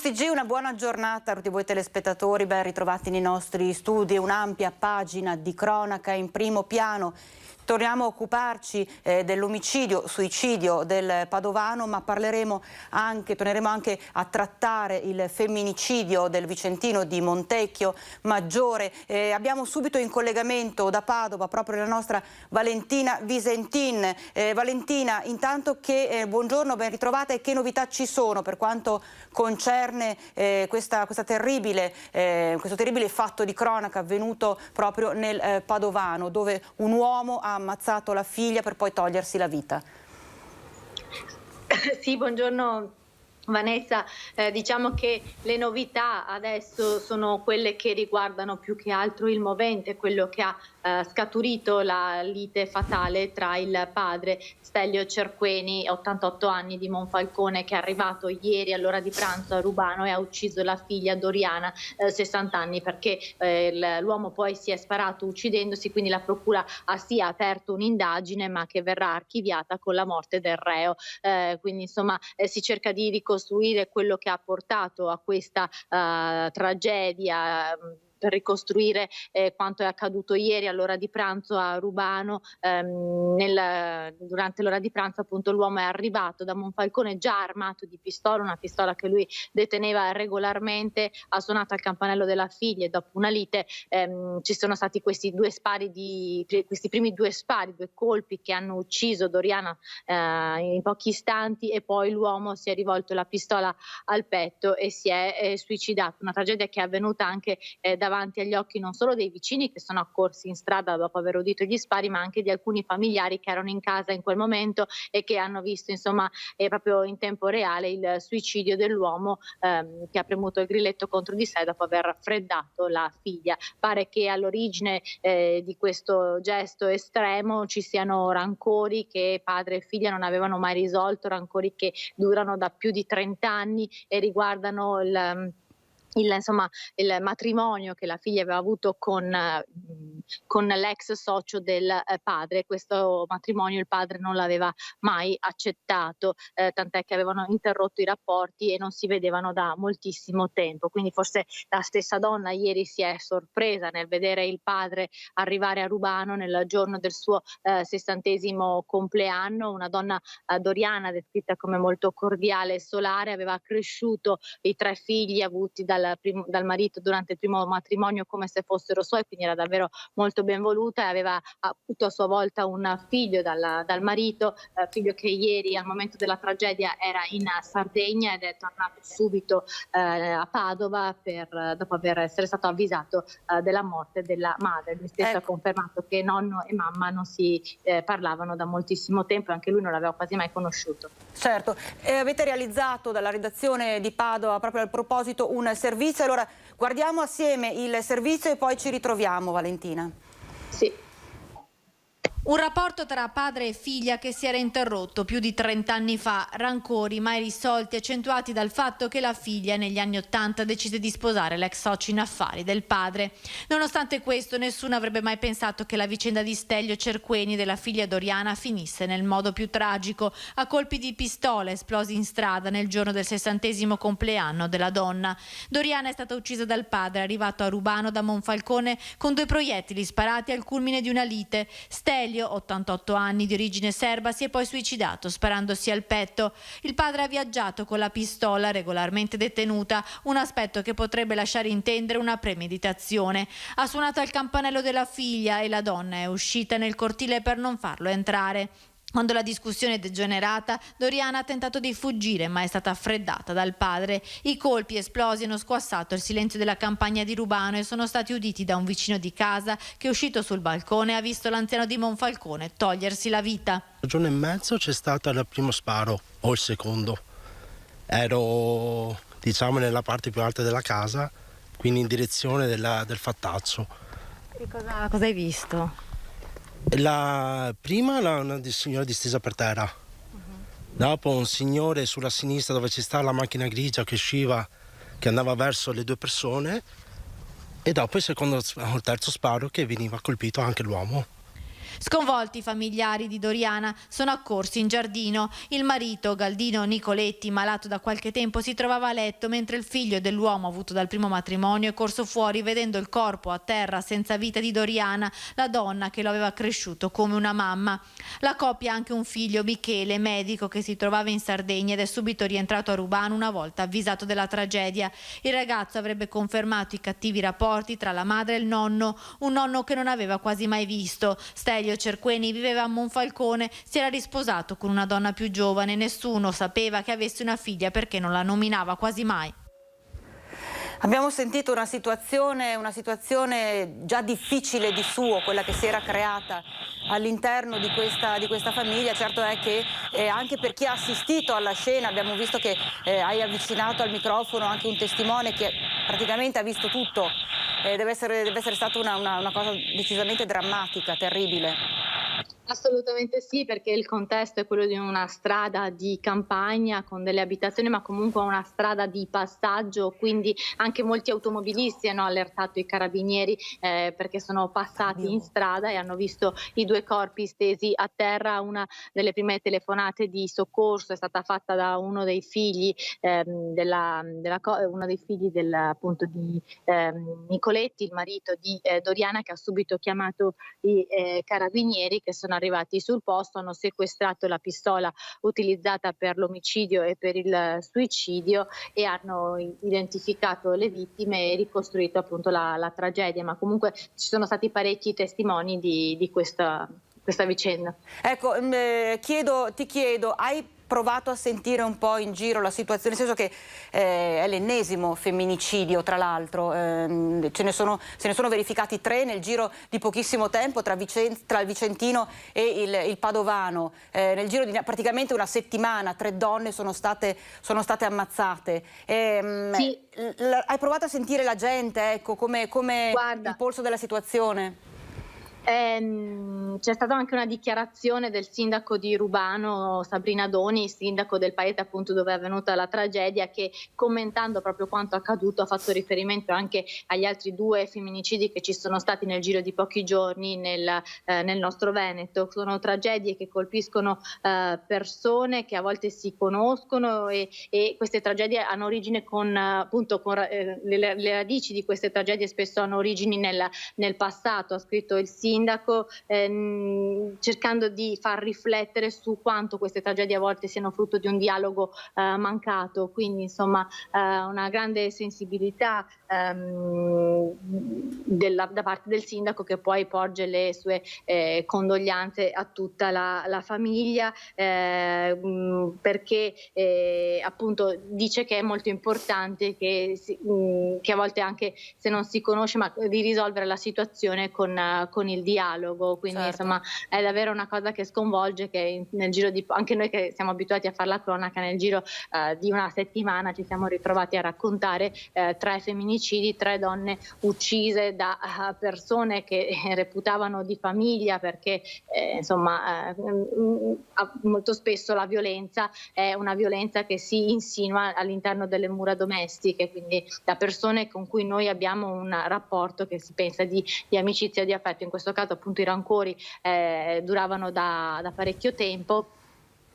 TG, una buona giornata a tutti voi telespettatori, ben ritrovati nei nostri studi, un'ampia pagina di cronaca in primo piano. Torniamo a occuparci dell'omicidio, suicidio del padovano, ma torneremo anche a trattare il femminicidio del vicentino di Montecchio Maggiore. Abbiamo subito in collegamento da Padova proprio la nostra Valentina Visentin. Valentina, intanto buongiorno, ben ritrovata, e che novità ci sono per quanto concerne questo terribile fatto di cronaca avvenuto proprio nel Padovano, dove un uomo ha ammazzato la figlia per poi togliersi la vita. Sì, buongiorno Vanessa, diciamo che le novità adesso sono quelle che riguardano più che altro il movente, quello che ha scaturito la lite fatale tra il padre Stelio Cerqueni, 88 anni, di Monfalcone, che è arrivato ieri all'ora di pranzo a Rubano e ha ucciso la figlia Doriana, 60 anni, perché l'uomo poi si è sparato uccidendosi, quindi la procura ha sì aperto un'indagine ma che verrà archiviata con la morte del reo. Quindi insomma si cerca di ricostruire quello che ha portato a questa tragedia, per ricostruire quanto è accaduto ieri all'ora di pranzo a Rubano. Durante l'ora di pranzo appunto l'uomo è arrivato da Monfalcone già armato di pistola, una pistola che lui deteneva regolarmente, ha suonato al campanello della figlia e dopo una lite ci sono stati questi primi due spari, due colpi che hanno ucciso Doriana in pochi istanti, e poi l'uomo si è rivolto la pistola al petto e si è suicidato. Una tragedia che è avvenuta anche davanti agli occhi non solo dei vicini che sono accorsi in strada dopo aver udito gli spari, ma anche di alcuni familiari che erano in casa in quel momento e che hanno visto insomma proprio in tempo reale il suicidio dell'uomo che ha premuto il grilletto contro di sé dopo aver raffreddato la figlia. Pare che all'origine di questo gesto estremo ci siano rancori che padre e figlia non avevano mai risolto, rancori che durano da più di 30 anni e riguardano il matrimonio che la figlia aveva avuto con l'ex socio del padre. Questo matrimonio il padre non l'aveva mai accettato, tant'è che avevano interrotto i rapporti e non si vedevano da moltissimo tempo. Quindi forse la stessa donna ieri si è sorpresa nel vedere il padre arrivare a Rubano nel giorno del suo 60° compleanno. Una donna Doriana, descritta come molto cordiale e solare, aveva cresciuto i 3 figli avuti dal marito durante il primo matrimonio come se fossero suoi, quindi era davvero molto ben voluta, e aveva avuto a sua volta un figlio dal marito, figlio che ieri al momento della tragedia era in Sardegna ed è tornato subito a Padova dopo essere stato avvisato della morte della madre. Lui stesso ha confermato che nonno e mamma non si parlavano da moltissimo tempo e anche lui non l'aveva quasi mai conosciuto. Certo, avete realizzato dalla redazione di Padova proprio al proposito un servizio, allora guardiamo assieme il servizio e poi ci ritroviamo, Valentina. Sì. Un rapporto tra padre e figlia che si era interrotto più di 30 anni fa, rancori mai risolti, accentuati dal fatto che la figlia negli anni '80 decise di sposare l'ex socio in affari del padre. Nonostante questo, nessuno avrebbe mai pensato che la vicenda di Stelio Cerqueni e della figlia Doriana finisse nel modo più tragico, a colpi di pistola esplosi in strada nel giorno del 60° compleanno della donna. Doriana è stata uccisa dal padre, arrivato a Rubano da Monfalcone con 2 proiettili sparati al culmine di una lite. Stelio, 88 anni, di origine serba, si è poi suicidato sparandosi al petto. Il padre ha viaggiato con la pistola regolarmente detenuta, un aspetto che potrebbe lasciare intendere una premeditazione. Ha suonato al campanello della figlia e la donna è uscita nel cortile per non farlo entrare. Quando la discussione è degenerata, Doriana ha tentato di fuggire ma è stata affreddata dal padre. I colpi esplosi hanno squassato il silenzio della campagna di Rubano e sono stati uditi da un vicino di casa che, uscito sul balcone, ha visto l'anziano di Monfalcone togliersi la vita. Un giorno e mezzo c'è stato il primo sparo, o il secondo. Ero, nella parte più alta della casa, quindi in direzione del fattaccio. E cosa hai visto? Prima una signora distesa per terra, dopo un signore sulla sinistra dove ci sta la macchina grigia che usciva, che andava verso le 2 persone, e dopo il terzo sparo che veniva colpito anche l'uomo. Sconvolti i familiari di Doriana sono accorsi in giardino. Il marito, Galdino Nicoletti, malato da qualche tempo, si trovava a letto mentre il figlio dell'uomo avuto dal primo matrimonio è corso fuori vedendo il corpo a terra senza vita di Doriana, la donna che lo aveva cresciuto come una mamma. La coppia ha anche un figlio, Michele, medico, che si trovava in Sardegna ed è subito rientrato a Rubano una volta avvisato della tragedia. Il ragazzo avrebbe confermato i cattivi rapporti tra la madre e il nonno, un nonno che non aveva quasi mai visto. Stelio Cerqueni viveva a Monfalcone, si era risposato con una donna più giovane, nessuno sapeva che avesse una figlia perché non la nominava quasi mai. Abbiamo sentito una situazione già difficile di suo, quella che si era creata all'interno di questa famiglia. Certo è che anche per chi ha assistito alla scena, abbiamo visto che hai avvicinato al microfono anche un testimone che praticamente ha visto tutto. Deve essere stata una cosa decisamente drammatica, terribile. Assolutamente sì, perché il contesto è quello di una strada di campagna con delle abitazioni, ma comunque una strada di passaggio, quindi anche molti automobilisti hanno allertato i carabinieri perché sono passati in strada e hanno visto i due corpi stesi a terra. Una delle prime telefonate di soccorso è stata fatta da uno dei figli appunto di Nicoletti, il marito di Doriana, che ha subito chiamato i carabinieri, che sono arrivati sul posto, hanno sequestrato la pistola utilizzata per l'omicidio e per il suicidio e hanno identificato le vittime e ricostruito appunto la tragedia, ma comunque ci sono stati parecchi testimoni di questa vicenda. Ecco, ti chiedo, hai provato a sentire un po' in giro la situazione, nel senso che è l'ennesimo femminicidio, tra l'altro, se ne sono verificati 3 nel giro di pochissimo tempo tra il Vicentino e il Padovano. Nel giro di praticamente una settimana 3 donne sono state ammazzate. Sì. Hai provato a sentire la gente, ecco, come Guarda, il polso della situazione? C'è stata anche una dichiarazione del sindaco di Rubano, Sabrina Doni, sindaco del paese appunto dove è avvenuta la tragedia, che commentando proprio quanto accaduto ha fatto riferimento anche agli altri 2 femminicidi che ci sono stati nel giro di pochi giorni nel nostro Veneto. Sono tragedie che colpiscono persone che a volte si conoscono e queste tragedie hanno origine le radici di queste tragedie spesso hanno origini nel passato, ha scritto il sindaco, cercando di far riflettere su quanto queste tragedie a volte siano frutto di un dialogo mancato, quindi insomma una grande sensibilità da parte del sindaco, che poi porge le sue condoglianze a tutta la famiglia, perché appunto dice che è molto importante che a volte, anche se non si conosce, ma di risolvere la situazione con il dialogo, quindi certo. Insomma è davvero una cosa che sconvolge, che nel giro di anche noi che siamo abituati a fare la cronaca, nel giro di una settimana ci siamo ritrovati a raccontare 3 femminicidi, 3 donne uccise da persone che reputavano di famiglia, perché molto spesso la violenza è una violenza che si insinua all'interno delle mura domestiche, quindi da persone con cui noi abbiamo un rapporto che si pensa di amicizia, di affetto. In questo caso appunto i rancori duravano da parecchio tempo,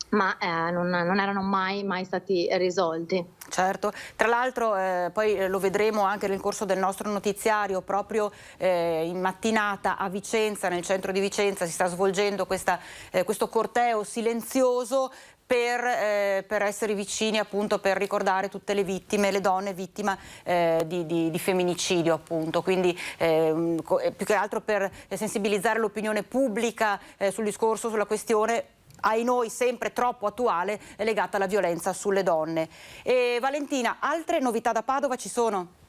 ma non erano mai stati risolti. Certo, tra l'altro poi lo vedremo anche nel corso del nostro notiziario, proprio in mattinata a Vicenza, nel centro di Vicenza, si sta svolgendo questo corteo silenzioso per essere vicini, appunto, per ricordare tutte le vittime, le donne vittime di femminicidio, appunto. Quindi più che altro per sensibilizzare l'opinione pubblica sul discorso, sulla questione, ai noi sempre troppo attuale, legata alla violenza sulle donne. E Valentina, altre novità da Padova ci sono?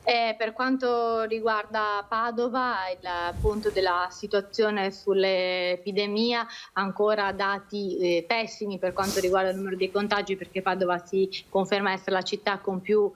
Per quanto riguarda Padova, il punto della situazione sull'epidemia, ancora dati pessimi per quanto riguarda il numero dei contagi, perché Padova si conferma essere la città con più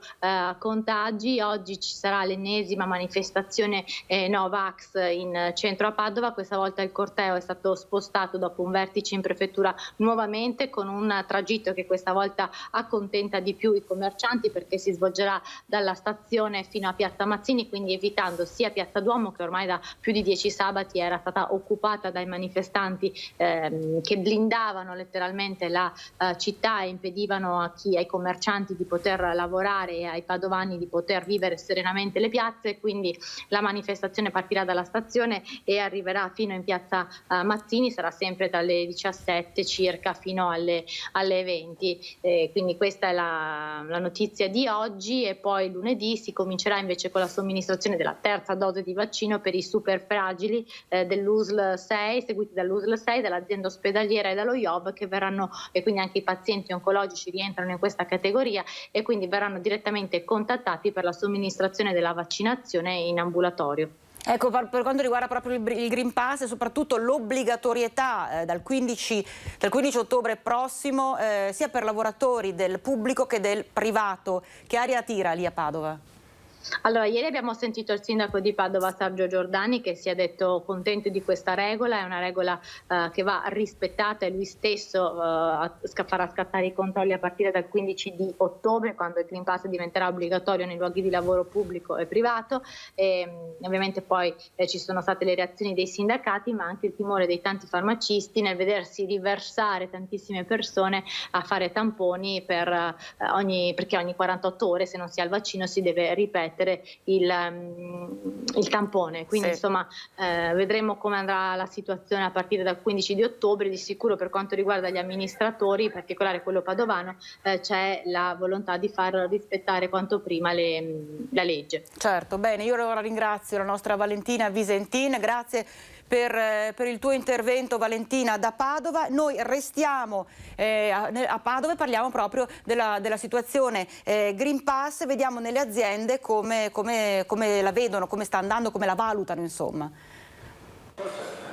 contagi. Oggi ci sarà l'ennesima manifestazione Novax in centro a Padova. Questa volta il corteo è stato spostato dopo un vertice in prefettura nuovamente, con un tragitto che questa volta accontenta di più i commercianti, perché si svolgerà dalla stazione fino a Piazza Mazzini, quindi evitando sia Piazza Duomo, che ormai da più di 10 sabati era stata occupata dai manifestanti che blindavano letteralmente la città e impedivano ai commercianti di poter lavorare e ai padovani di poter vivere serenamente le piazze. Quindi la manifestazione partirà dalla stazione e arriverà fino in Piazza Mazzini, sarà sempre dalle 17 circa fino alle 20. Quindi questa è la notizia di oggi, e poi lunedì si comincerà invece con la somministrazione della terza dose di vaccino per i super fragili dell'USL 6, seguiti dall'USL 6, dall'azienda ospedaliera e dallo IOV, che verranno, e quindi anche i pazienti oncologici rientrano in questa categoria, e quindi verranno direttamente contattati per la somministrazione della vaccinazione in ambulatorio. Ecco, per quanto riguarda proprio il Green Pass e soprattutto l'obbligatorietà dal 15 ottobre prossimo, sia per lavoratori del pubblico che del privato, che aria tira lì a Padova? Allora, ieri abbiamo sentito il sindaco di Padova, Sergio Giordani, che si è detto contento di questa regola. È una regola che va rispettata, e lui stesso farà scattare i controlli a partire dal 15 di ottobre, quando il Green Pass diventerà obbligatorio nei luoghi di lavoro pubblico e privato. Ovviamente poi ci sono state le reazioni dei sindacati, ma anche il timore dei tanti farmacisti nel vedersi riversare tantissime persone a fare tamponi perché ogni 48 ore, se non si ha il vaccino, si deve ripetere il tampone. Quindi insomma vedremo come andrà la situazione a partire dal 15 di ottobre. Di sicuro per quanto riguarda gli amministratori, in particolare quello padovano, c'è la volontà di far rispettare quanto prima la legge. Certo, bene, io ora ringrazio la nostra Valentina Visentin, grazie per il tuo intervento, Valentina, da Padova. Noi restiamo a Padova e parliamo proprio della situazione Green Pass, vediamo nelle aziende come la vedono, come sta andando, come la valutano, insomma.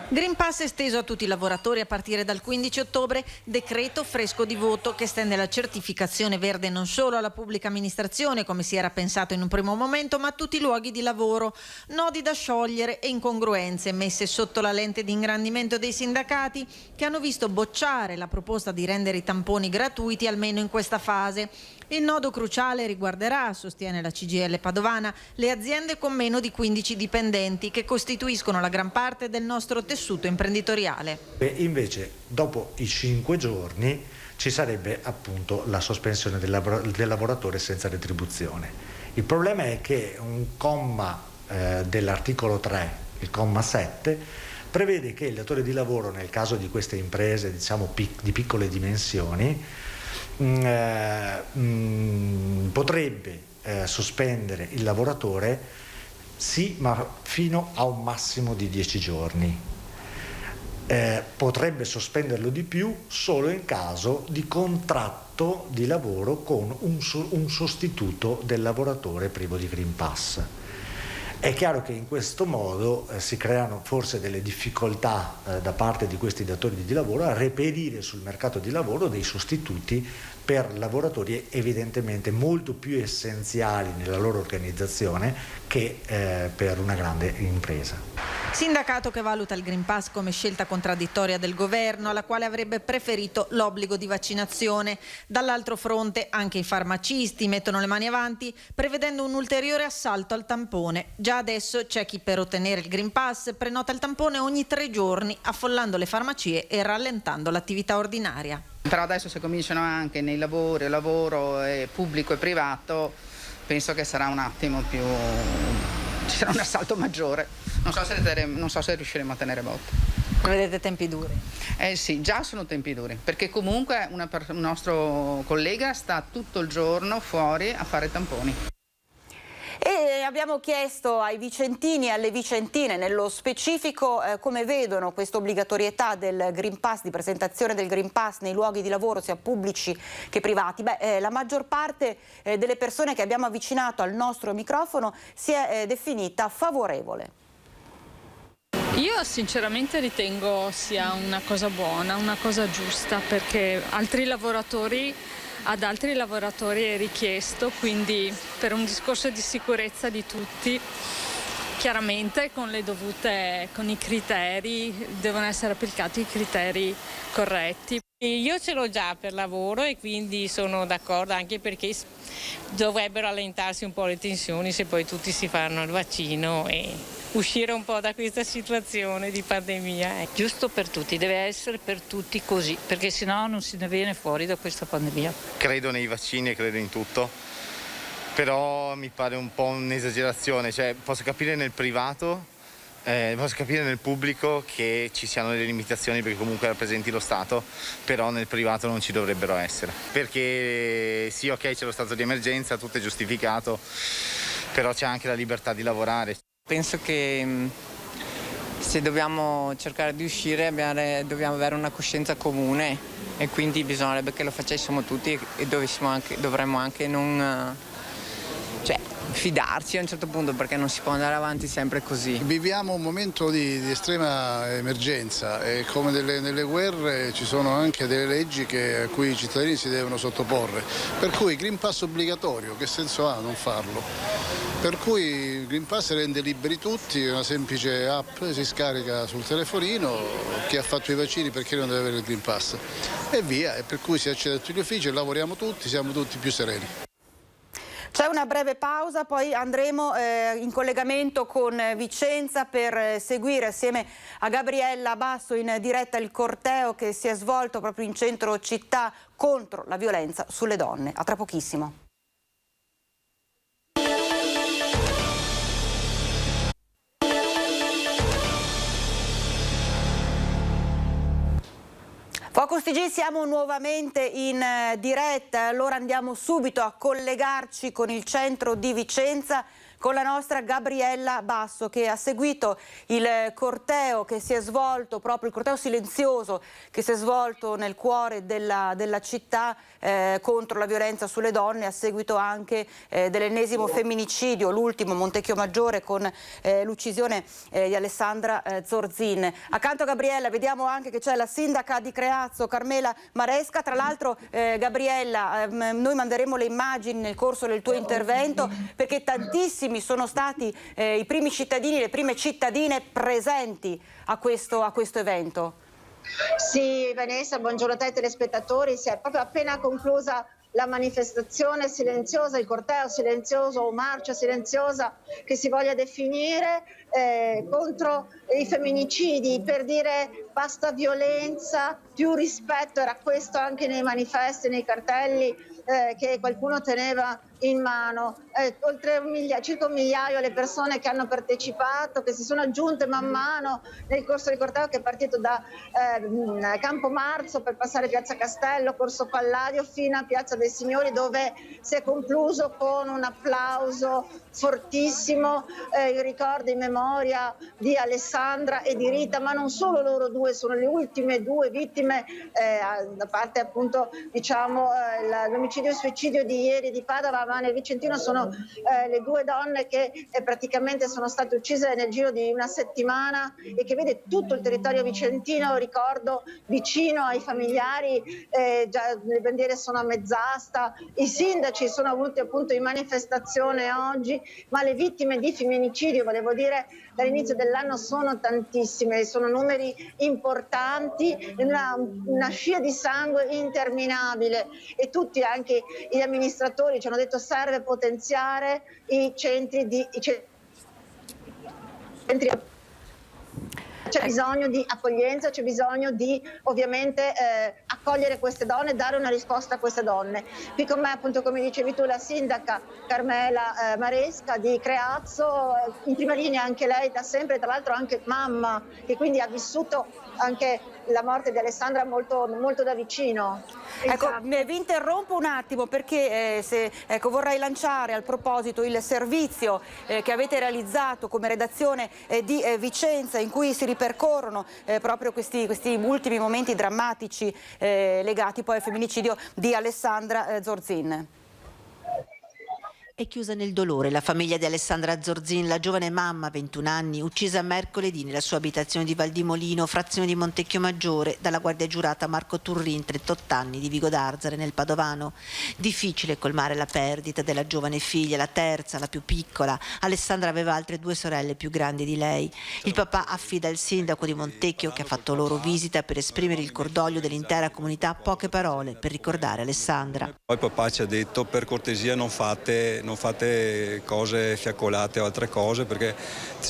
Green Pass esteso a tutti i lavoratori a partire dal 15 ottobre, decreto fresco di voto che estende la certificazione verde non solo alla pubblica amministrazione, come si era pensato in un primo momento, ma a tutti i luoghi di lavoro. Nodi da sciogliere e incongruenze messe sotto la lente di ingrandimento dei sindacati, che hanno visto bocciare la proposta di rendere i tamponi gratuiti almeno in questa fase. Il nodo cruciale riguarderà, sostiene la CGIL padovana, le aziende con meno di 15 dipendenti, che costituiscono la gran parte del nostro tessuto imprenditoriale. Invece, dopo i 5 giorni, ci sarebbe appunto la sospensione del lavoratore senza retribuzione. Il problema è che un comma dell'articolo 3, il comma 7, prevede che il datore di lavoro, nel caso di queste imprese, diciamo di piccole dimensioni, potrebbe sospendere il lavoratore, sì, ma fino a un massimo di 10 giorni. Potrebbe sospenderlo di più solo in caso di contratto di lavoro con un sostituto del lavoratore privo di Green Pass. È chiaro che in questo modo si creano forse delle difficoltà da parte di questi datori di lavoro a reperire sul mercato di lavoro dei sostituti per lavoratori evidentemente molto più essenziali nella loro organizzazione che per una grande impresa. Sindacato che valuta il Green Pass come scelta contraddittoria del governo, alla quale avrebbe preferito l'obbligo di vaccinazione. Dall'altro fronte anche i farmacisti mettono le mani avanti, prevedendo un ulteriore assalto al tampone. Già adesso c'è chi per ottenere il Green Pass prenota il tampone ogni 3 giorni, affollando le farmacie e rallentando l'attività ordinaria. Però adesso se cominciano anche nei lavoro pubblico e privato, penso che sarà un attimo più, ci sarà un assalto maggiore. Non so se riusciremo a tenere botta. Vedete tempi duri? Sì, già sono tempi duri, perché comunque un nostro collega sta tutto il giorno fuori a fare tamponi. E abbiamo chiesto ai vicentini e alle vicentine, nello specifico, come vedono questa obbligatorietà del Green Pass, di presentazione del Green Pass nei luoghi di lavoro, sia pubblici che privati. La maggior parte delle persone che abbiamo avvicinato al nostro microfono si è definita favorevole. Io sinceramente ritengo sia una cosa buona, una cosa giusta, perché ad altri lavoratori è richiesto, quindi per un discorso di sicurezza di tutti, chiaramente con i criteri, devono essere applicati i criteri corretti. Io ce l'ho già per lavoro e quindi sono d'accordo, anche perché dovrebbero allentarsi un po' le tensioni se poi tutti si fanno il vaccino e uscire un po' da questa situazione di pandemia. Giusto per tutti, deve essere per tutti così, perché sennò non si ne viene fuori da questa pandemia. Credo nei vaccini e credo in tutto, però mi pare un po' un'esagerazione, cioè posso capire nel privato, posso capire nel pubblico che ci siano delle limitazioni perché comunque rappresenti lo Stato, però nel privato non ci dovrebbero essere. Perché sì, ok, c'è lo stato di emergenza, tutto è giustificato, però c'è anche la libertà di lavorare. Penso che se dobbiamo cercare di uscire dobbiamo avere una coscienza comune e quindi bisognerebbe che lo facessimo tutti e dovremmo anche non... fidarci a un certo punto, perché non si può andare avanti sempre così. Viviamo un momento di estrema emergenza e come nelle guerre ci sono anche delle leggi a cui i cittadini si devono sottoporre, per cui Green Pass obbligatorio, che senso ha non farlo? Per cui il Green Pass rende liberi tutti, una semplice app si scarica sul telefonino, chi ha fatto i vaccini perché non deve avere il Green Pass e via, e per cui si accede a tutti gli uffici e lavoriamo tutti, siamo tutti più sereni. C'è una breve pausa, poi andremo in collegamento con Vicenza per seguire assieme a Gabriella Basso in diretta il corteo che si è svolto proprio in centro città contro la violenza sulle donne. A tra pochissimo. Focus TG, siamo nuovamente in diretta, allora andiamo subito a collegarci con il centro di Vicenza con la nostra Gabriella Basso che ha seguito il corteo che si è svolto, proprio il corteo silenzioso che si è svolto nel cuore della città contro la violenza sulle donne, a seguito anche dell'ennesimo femminicidio, l'ultimo Montecchio Maggiore con l'uccisione di Alessandra Zorzin. Accanto a Gabriella vediamo anche che c'è la sindaca di Creazzo, Carmela Maresca. Tra l'altro Gabriella, noi manderemo le immagini nel corso del tuo intervento perché tantissimi sono stati i primi cittadini, le prime cittadine presenti a questo evento. Sì, Vanessa, buongiorno a te telespettatori. Si è proprio appena conclusa la manifestazione silenziosa, il corteo silenzioso o marcia silenziosa che si voglia definire contro i femminicidi, per dire basta violenza, più rispetto. Era questo anche nei manifesti, nei cartelli che qualcuno teneva in mano. Oltre circa 1 migliaio le persone che hanno partecipato, che si sono aggiunte man mano nel corso del corteo, che è partito da Campo Marzo per passare Piazza Castello, Corso Palladio fino a Piazza dei Signori, dove si è concluso con un applauso fortissimo, il ricordo in memoria di Alessandra e di Rita, ma non solo loro due, sono le ultime 2 vittime da parte appunto l'omicidio e suicidio di ieri di Padova, ma nel Vicentino sono le 2 donne che praticamente sono state uccise nel giro di una settimana e che vede tutto il territorio vicentino, ricordo, vicino ai familiari. Già le bandiere sono a mezz'asta, i sindaci sono venuti appunto in manifestazione oggi, ma le vittime di femminicidio, volevo dire, dall'inizio dell'anno sono tantissime, sono numeri importanti, una scia di sangue interminabile, e tutti, anche gli amministratori, ci hanno detto serve potenziare i centri c'è bisogno di accoglienza, c'è bisogno di ovviamente accogliere queste donne, dare una risposta a queste donne. Qui con me, appunto, come dicevi tu, la sindaca Carmela Maresca di Creazzo, in prima linea anche lei da sempre, tra l'altro anche mamma, che quindi ha vissuto anche la morte di Alessandra molto, molto da vicino. Ecco, Esatto. vi interrompo un attimo perché vorrei lanciare al proposito il servizio che avete realizzato come redazione di Vicenza, in cui si ripercorrono proprio questi ultimi momenti drammatici legati poi al femminicidio di Alessandra Zorzin. È chiusa nel dolore la famiglia di Alessandra Zorzin, la giovane mamma, 21 anni, uccisa mercoledì nella sua abitazione di Valdimolino, frazione di Montecchio Maggiore, dalla guardia giurata Marco Turrin, 38 anni, di Vigo d'Arzare, nel Padovano. Difficile colmare la perdita della giovane figlia, la terza, la più piccola. Alessandra aveva altre 2 sorelle più grandi di lei. Il papà affida al sindaco di Montecchio, che ha fatto loro visita per esprimere il cordoglio dell'intera comunità, poche parole per ricordare Alessandra. Poi papà ci ha detto: per cortesia non fate cose fiaccolate o altre cose, perché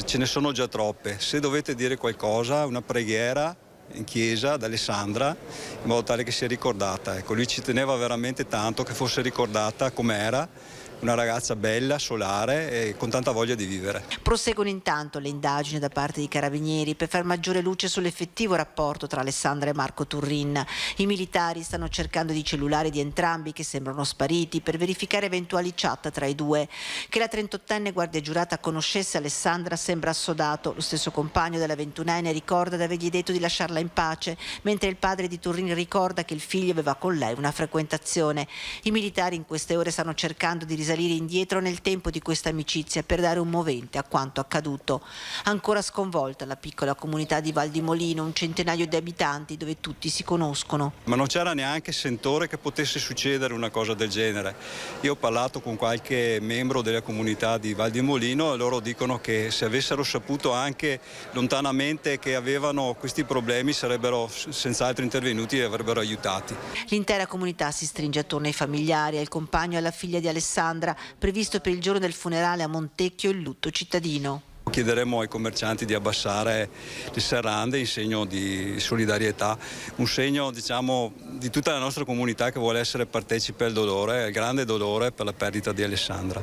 ce ne sono già troppe. Se dovete dire qualcosa, una preghiera in chiesa ad Alessandra, in modo tale che sia ricordata. Ecco, lui ci teneva veramente tanto che fosse ricordata com'era, una ragazza bella, solare e con tanta voglia di vivere. Proseguono intanto le indagini da parte dei carabinieri per far maggiore luce sull'effettivo rapporto tra Alessandra e Marco Turrin. I militari stanno cercando i cellulari di entrambi, che sembrano spariti, per verificare eventuali chat tra i due. Che la 38enne guardia giurata conoscesse Alessandra sembra assodato. Lo stesso compagno della 21enne ricorda di avergli detto di lasciarla in pace, mentre il padre di Turrin ricorda che il figlio aveva con lei una frequentazione. I militari in queste ore stanno cercando di risalire indietro nel tempo di questa amicizia per dare un movente a quanto accaduto. Ancora sconvolta la piccola comunità di Valdimolino, un centinaio di abitanti dove tutti si conoscono. Ma non c'era neanche sentore che potesse succedere una cosa del genere. Io ho parlato con qualche membro della comunità di Valdimolino e loro dicono che se avessero saputo anche lontanamente che avevano questi problemi sarebbero senz'altro intervenuti e avrebbero aiutati. L'intera comunità si stringe attorno ai familiari, al compagno e alla figlia di Alessandra, previsto per il giorno del funerale a Montecchio il lutto cittadino. Chiederemo ai commercianti di abbassare le serrande in segno di solidarietà, un segno, diciamo, di tutta la nostra comunità che vuole essere partecipe al dolore, al grande dolore per la perdita di Alessandra.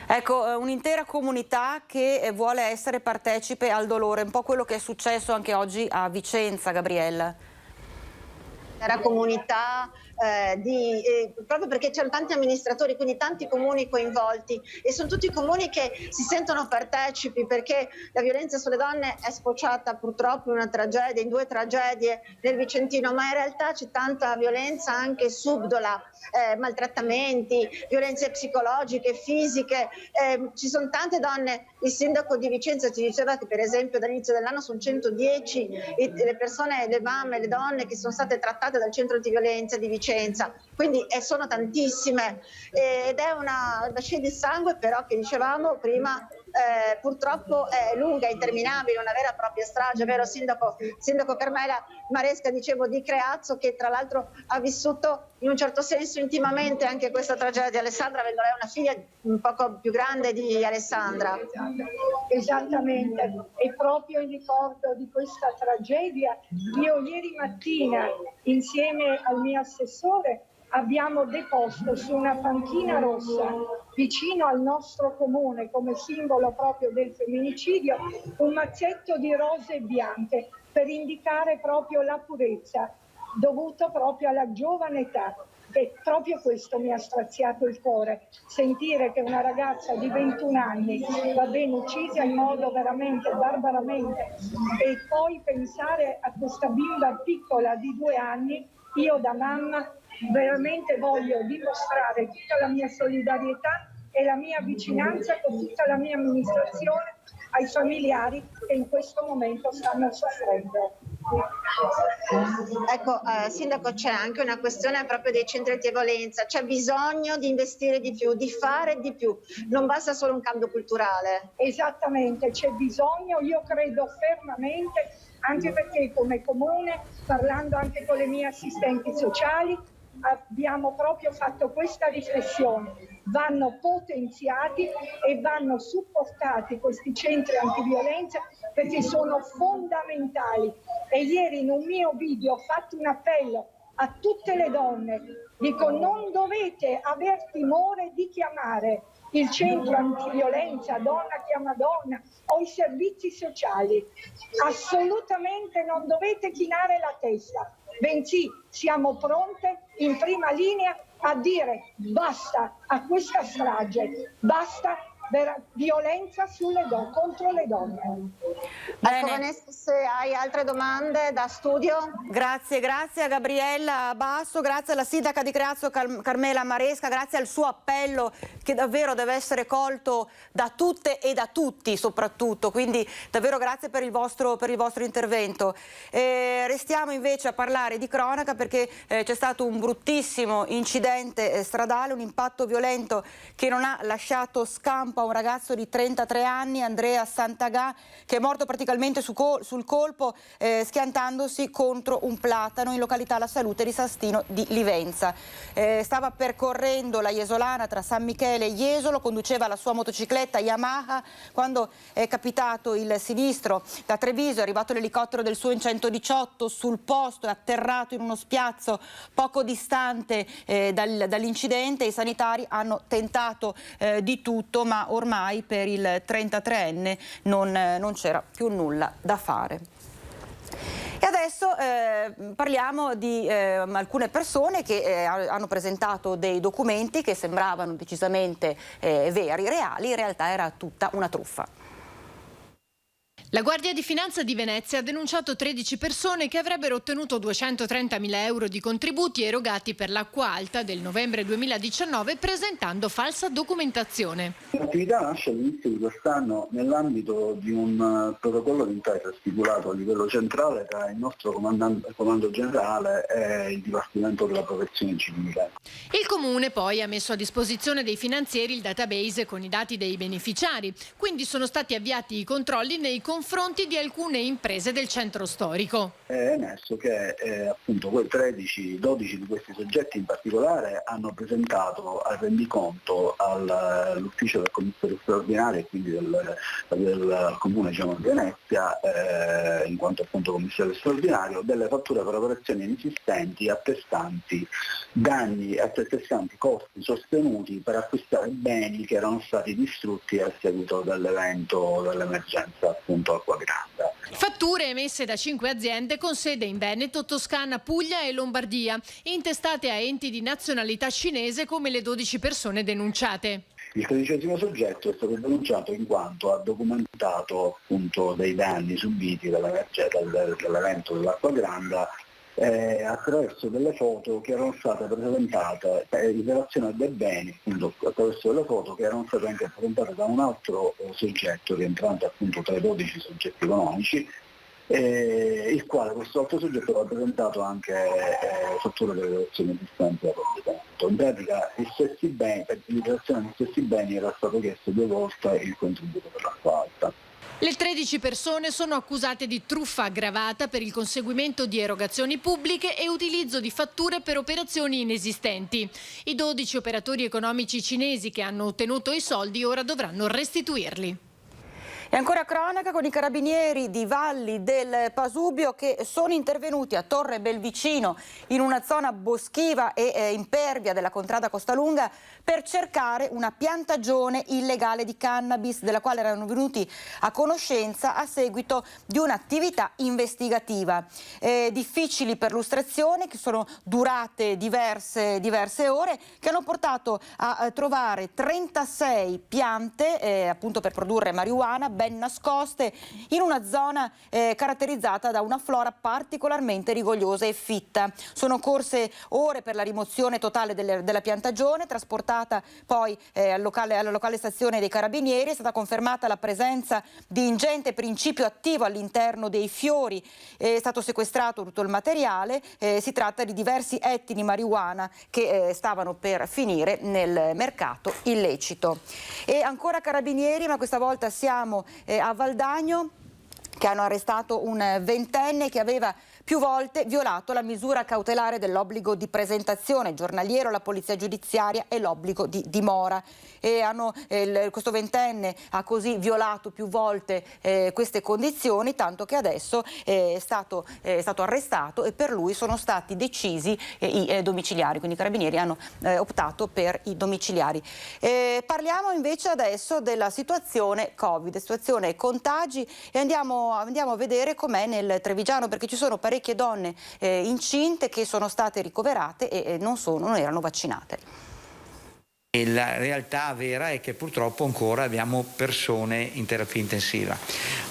Ecco, un'intera comunità che vuole essere partecipe al dolore, un po' quello che è successo anche oggi a Vicenza, Gabriella. Era comunità proprio perché c'erano tanti amministratori, quindi tanti comuni coinvolti, e sono tutti comuni che si sentono partecipi, perché la violenza sulle donne è sfociata purtroppo in una tragedia, in 2 tragedie nel Vicentino, ma in realtà c'è tanta violenza anche subdola, maltrattamenti, violenze psicologiche, fisiche, ci sono tante donne. Il sindaco di Vicenza ci diceva che per esempio dall'inizio dell'anno sono 110 le persone, le mamme, le donne che sono state trattate dal centro antiviolenza di Vicenza, quindi sono tantissime ed è una scia di sangue, però, che dicevamo prima, purtroppo è lunga, interminabile, una vera e propria strage, vero sindaco Carmela Maresca, dicevo, di Creazzo, che tra l'altro ha vissuto in un certo senso intimamente anche questa tragedia. Alessandra, avendo lei una figlia un poco più grande di Alessandra. Esattamente, e proprio in ricordo di questa tragedia io ieri mattina insieme al mio assessore abbiamo deposto su una panchina rossa vicino al nostro comune, come simbolo proprio del femminicidio, un mazzetto di rose bianche per indicare proprio la purezza dovuta proprio alla giovane età. E proprio questo mi ha straziato il cuore, sentire che una ragazza di 21 anni va bene uccisa in modo veramente barbaramente, e poi pensare a questa bimba piccola di 2 anni. Io da mamma veramente voglio dimostrare tutta la mia solidarietà e la mia vicinanza con tutta la mia amministrazione ai familiari che in questo momento stanno soffrendo. Ecco, sindaco, c'è anche una questione proprio dei centri antiviolenza, c'è bisogno di investire di più, di fare di più, non basta solo un cambio culturale. Esattamente, c'è bisogno, io credo fermamente, anche perché come comune, parlando anche con le mie assistenti sociali, abbiamo proprio fatto questa riflessione. Vanno potenziati e vanno supportati questi centri antiviolenza, perché sono fondamentali. E ieri in un mio video ho fatto un appello a tutte le donne, dico: non dovete aver timore di chiamare il centro antiviolenza Donna Chiama Donna o i servizi sociali, assolutamente non dovete chinare la testa, bensì siamo pronte in prima linea a dire basta a questa strage, basta violenza contro le donne. Ecco Vanessa, se hai altre domande da studio. Grazie a Gabriella Basso, grazie alla sindaca di Creazzo Carmela Maresca, grazie al suo appello che davvero deve essere colto da tutte e da tutti soprattutto, quindi davvero grazie per il vostro intervento. Restiamo invece a parlare di cronaca perché c'è stato un bruttissimo incidente stradale, un impatto violento che non ha lasciato scampo a un ragazzo di 33 anni, Andrea Santagà, che è morto praticamente sul colpo schiantandosi contro un platano in località La Salute di Sastino di Livenza. Stava percorrendo la Jesolana tra San Michele e Jesolo, conduceva la sua motocicletta Yamaha quando è capitato il sinistro da Treviso, è arrivato l'elicottero del Su 118 sul posto, è atterrato in uno spiazzo poco distante dall'incidente. I sanitari hanno tentato di tutto, ma ormai per il 33enne non c'era più nulla da fare. E adesso parliamo di alcune persone che hanno presentato dei documenti che sembravano decisamente veri, reali, in realtà era tutta una truffa. La Guardia di Finanza di Venezia ha denunciato 13 persone che avrebbero ottenuto 230.000 euro di contributi erogati per l'acqua alta del novembre 2019 presentando falsa documentazione. L'attività nasce all'inizio di quest'anno nell'ambito di un protocollo d'intesa stipulato a livello centrale tra il nostro comando generale e il Dipartimento della Protezione Civile. Il Comune poi ha messo a disposizione dei finanzieri il database con i dati dei beneficiari, quindi sono stati avviati i controlli nei confronti di alcune imprese del centro storico. È emerso che appunto quei 12 di questi soggetti in particolare hanno presentato al rendiconto all'ufficio del commissario straordinario e quindi del comune di Venezia, in quanto appunto commissario straordinario, delle fatture per operazioni inesistenti attestanti danni, attestanti costi sostenuti per acquistare beni che erano stati distrutti a seguito dell'emergenza appunto Acqua Granda. Fatture emesse da 5 aziende con sede in Veneto, Toscana, Puglia e Lombardia, intestate a enti di nazionalità cinese come le 12 persone denunciate. Il 13° soggetto è stato denunciato in quanto ha documentato appunto dei danni subiti dall'evento dell'Acqua Granda attraverso delle foto che erano state presentate in relazione a dei beni, appunto attraverso delle foto che erano state anche presentate da un altro soggetto rientrante appunto tra i 12 soggetti economici, il quale questo altro soggetto aveva presentato anche fatture delle relazioni esistenti a provvedimento. In pratica gli stessi beni, per l'utilizzare degli stessi beni era stato chiesto 2 volte il contributo per l'acqua alta. Le 13 persone sono accusate di truffa aggravata per il conseguimento di erogazioni pubbliche e utilizzo di fatture per operazioni inesistenti. I 12 operatori economici cinesi che hanno ottenuto i soldi ora dovranno restituirli. E ancora cronaca con i carabinieri di Valli del Pasubio che sono intervenuti a Torre Belvicino in una zona boschiva e impervia della contrada Costalunga per cercare una piantagione illegale di cannabis della quale erano venuti a conoscenza a seguito di un'attività investigativa. Difficili perlustrazioni che sono durate diverse ore, che hanno portato a trovare 36 piante appunto per produrre marijuana ben nascoste in una zona caratterizzata da una flora particolarmente rigogliosa e fitta. Sono corse ore per la rimozione totale della piantagione, trasportata poi alla locale stazione dei Carabinieri. È stata confermata la presenza di ingente principio attivo all'interno dei fiori, è stato sequestrato tutto il materiale, si tratta di diversi etti di marijuana che stavano per finire nel mercato illecito. E ancora Carabinieri, ma questa volta siamo a Valdagno, che hanno arrestato un 20enne che aveva più volte violato la misura cautelare dell'obbligo di presentazione giornaliero alla polizia giudiziaria e l'obbligo di dimora. E questo 20enne ha così violato più volte queste condizioni, tanto che adesso è stato arrestato e per lui sono stati decisi i domiciliari, quindi i carabinieri hanno optato per i domiciliari. Parliamo invece adesso della situazione Covid, situazione contagi, e andiamo a vedere com'è nel Trevigiano, perché ci sono parecchie donne incinte che sono state ricoverate e non erano vaccinate. E la realtà vera è che purtroppo ancora abbiamo persone in terapia intensiva.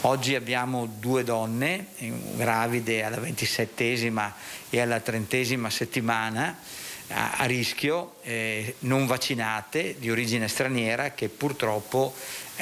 Oggi abbiamo 2 donne gravide alla 27esima e alla 30esima settimana a rischio, non vaccinate, di origine straniera, che purtroppo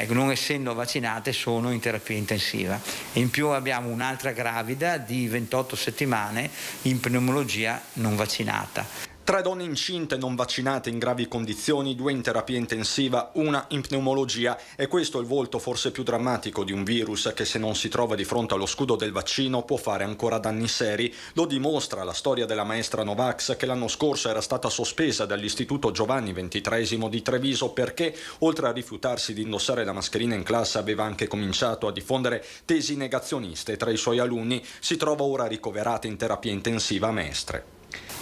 non essendo vaccinate sono in terapia intensiva. E in più abbiamo un'altra gravida di 28 settimane in pneumologia non vaccinata. 3 donne incinte non vaccinate in gravi condizioni, 2 in terapia intensiva, 1 in pneumologia. E questo è il volto forse più drammatico di un virus che, se non si trova di fronte allo scudo del vaccino, può fare ancora danni seri. Lo dimostra la storia della maestra Novax, che l'anno scorso era stata sospesa dall'Istituto Giovanni XXIII di Treviso perché, oltre a rifiutarsi di indossare la mascherina in classe, aveva anche cominciato a diffondere tesi negazioniste tra i suoi alunni. Si trova ora ricoverata in terapia intensiva a Mestre.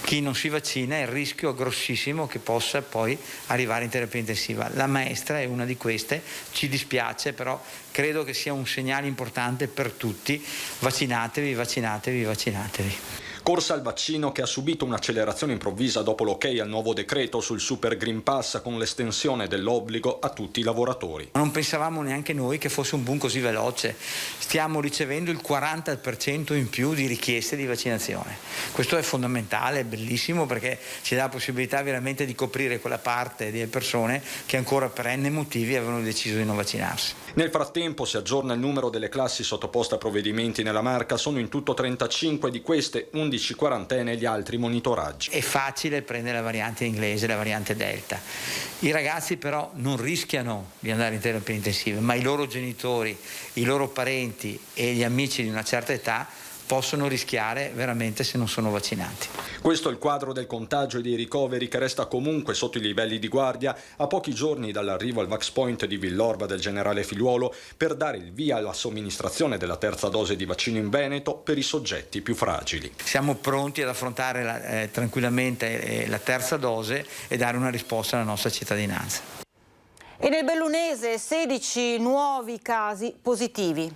Chi non si vaccina è il rischio grossissimo che possa poi arrivare in terapia intensiva. La maestra è una di queste, ci dispiace, però credo che sia un segnale importante per tutti. Vaccinatevi, vaccinatevi, vaccinatevi. Corsa al vaccino che ha subito un'accelerazione improvvisa dopo l'ok al nuovo decreto sul Super Green Pass, con l'estensione dell'obbligo a tutti i lavoratori. Non pensavamo neanche noi che fosse un boom così veloce. Stiamo ricevendo il 40% in più di richieste di vaccinazione. Questo è fondamentale, è bellissimo, perché ci dà la possibilità veramente di coprire quella parte delle persone che ancora per n motivi avevano deciso di non vaccinarsi. Nel frattempo si aggiorna il numero delle classi sottoposte a provvedimenti nella Marca. Sono in tutto 35, di queste 11 quarantene e gli altri monitoraggi. È facile prendere la variante inglese, la variante Delta. I ragazzi però non rischiano di andare in terapia intensiva, ma i loro genitori, i loro parenti e gli amici di una certa età possono rischiare veramente se non sono vaccinati. Questo è il quadro del contagio e dei ricoveri, che resta comunque sotto i livelli di guardia, a pochi giorni dall'arrivo al Vax Point di Villorba del generale Figliuolo, per dare il via alla somministrazione della terza dose di vaccino in Veneto per i soggetti più fragili. Siamo pronti ad affrontare tranquillamente la terza dose e dare una risposta alla nostra cittadinanza. E nel Bellunese 16 nuovi casi positivi.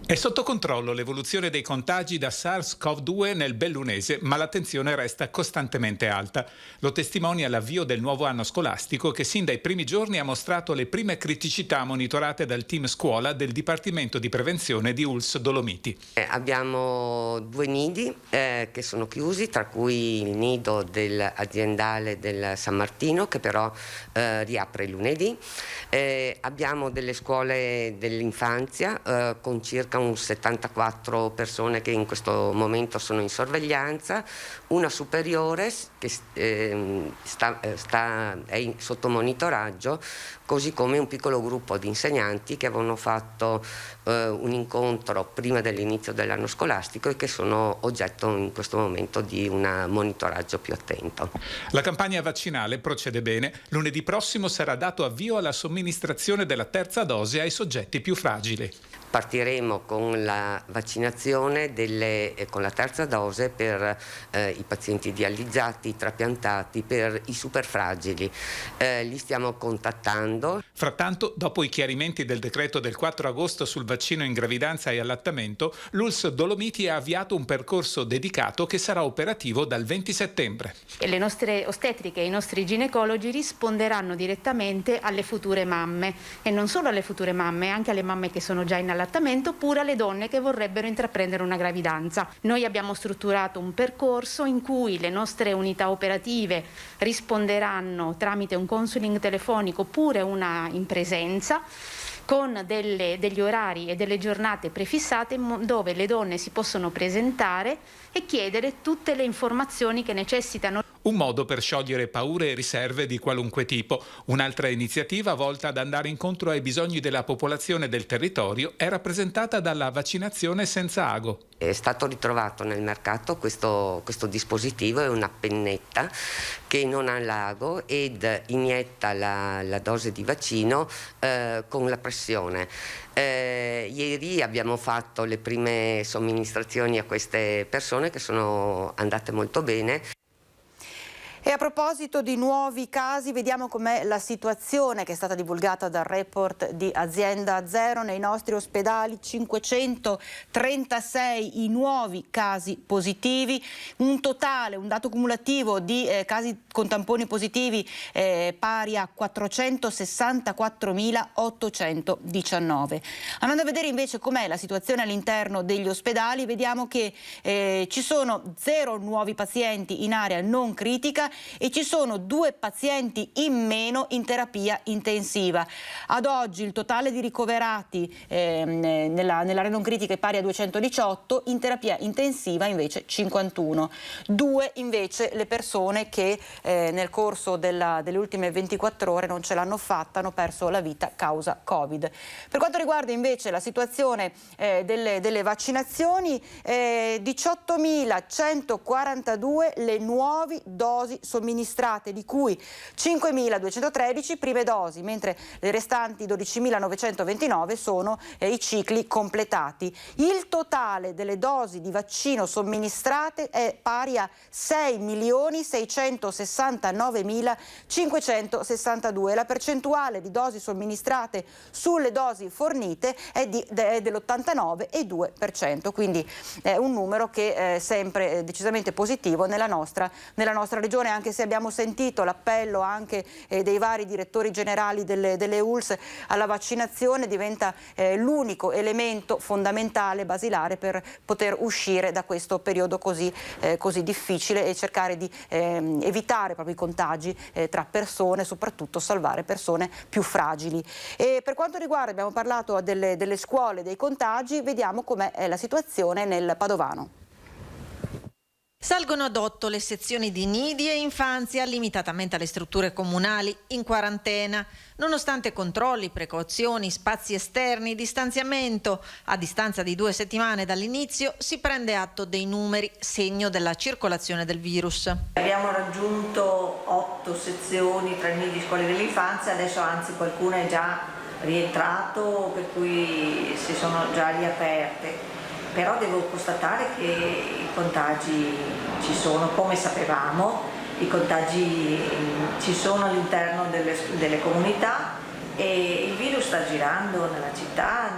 È sotto controllo l'evoluzione dei contagi da SARS-CoV-2 nel Bellunese, ma l'attenzione resta costantemente alta. Lo testimonia l'avvio del nuovo anno scolastico, che sin dai primi giorni ha mostrato le prime criticità monitorate dal team scuola del Dipartimento di Prevenzione di ULSS Dolomiti. Abbiamo 2 nidi che sono chiusi, tra cui il nido aziendale del San Martino, che però riapre il lunedì. Abbiamo delle scuole dell'infanzia con circa un 74 persone che in questo momento sono in sorveglianza, una superiore che è sotto monitoraggio, così come un piccolo gruppo di insegnanti che avevano fatto un incontro prima dell'inizio dell'anno scolastico e che sono oggetto in questo momento di un monitoraggio più attento. La campagna vaccinale procede bene. Lunedì prossimo sarà dato avvio alla somministrazione della terza dose ai soggetti più fragili. Partiremo con la vaccinazione con la terza dose per i pazienti dializzati, trapiantati, per i superfragili. Li stiamo contattando. Frattanto, dopo i chiarimenti del decreto del 4 agosto sul vaccino in gravidanza e allattamento, l'ULSS Dolomiti ha avviato un percorso dedicato che sarà operativo dal 20 settembre. Le nostre ostetriche e i nostri ginecologi risponderanno direttamente alle future mamme, e non solo alle future mamme, anche alle mamme che sono già in allattamento, oppure alle donne che vorrebbero intraprendere una gravidanza. Noi abbiamo strutturato un percorso in cui le nostre unità operative risponderanno tramite un counseling telefonico oppure una in presenza, con degli orari e delle giornate prefissate dove le donne si possono presentare e chiedere tutte le informazioni che necessitano. Un modo per sciogliere paure e riserve di qualunque tipo. Un'altra iniziativa volta ad andare incontro ai bisogni della popolazione del territorio è rappresentata dalla vaccinazione senza ago. È stato ritrovato nel mercato questo dispositivo, è una pennetta che non ha l'ago ed inietta la dose di vaccino con la pressione. Ieri abbiamo fatto le prime somministrazioni a queste persone che sono andate molto bene. E a proposito di nuovi casi, vediamo com'è la situazione che è stata divulgata dal report di Azienda Zero. Nei nostri ospedali 536 i nuovi casi positivi, un totale, un dato cumulativo di casi con tamponi positivi pari a 464.819. Andando a vedere invece com'è la situazione all'interno degli ospedali, vediamo che ci sono 0 nuovi pazienti in area non critica e ci sono 2 pazienti in meno in terapia intensiva. Ad oggi il totale di ricoverati nell'area non critica è pari a 218, in terapia intensiva invece 51. 2 invece le persone che nel corso delle ultime 24 ore non ce l'hanno fatta, hanno perso la vita causa Covid. Per quanto riguarda invece la situazione delle vaccinazioni, 18.142 le nuove dosi somministrate, di cui 5.213 prime dosi, mentre le restanti 12.929 sono i cicli completati. Il totale delle dosi di vaccino somministrate è pari a 6.669.562. La percentuale di dosi somministrate sulle dosi fornite è dell'89,2%, quindi è un numero che è sempre decisamente positivo nella nostra regione, anche se abbiamo sentito l'appello anche dei vari direttori generali delle ULSS alla vaccinazione. Diventa l'unico elemento fondamentale, basilare, per poter uscire da questo periodo così difficile e cercare di evitare proprio i contagi tra persone, soprattutto salvare persone più fragili. E per quanto riguarda, abbiamo parlato delle scuole, dei contagi, vediamo com'è la situazione nel Padovano. Salgono ad 8 le sezioni di nidi e infanzia, limitatamente alle strutture comunali, in quarantena. Nonostante controlli, precauzioni, spazi esterni, distanziamento, a distanza di 2 settimane dall'inizio si prende atto dei numeri, segno della circolazione del virus. Abbiamo raggiunto 8 sezioni tra nidi e scuole dell'infanzia, adesso anzi qualcuno è già rientrato, per cui si sono già riaperte. Però devo constatare che i contagi ci sono, come sapevamo, i contagi ci sono all'interno delle comunità e il virus sta girando nella città,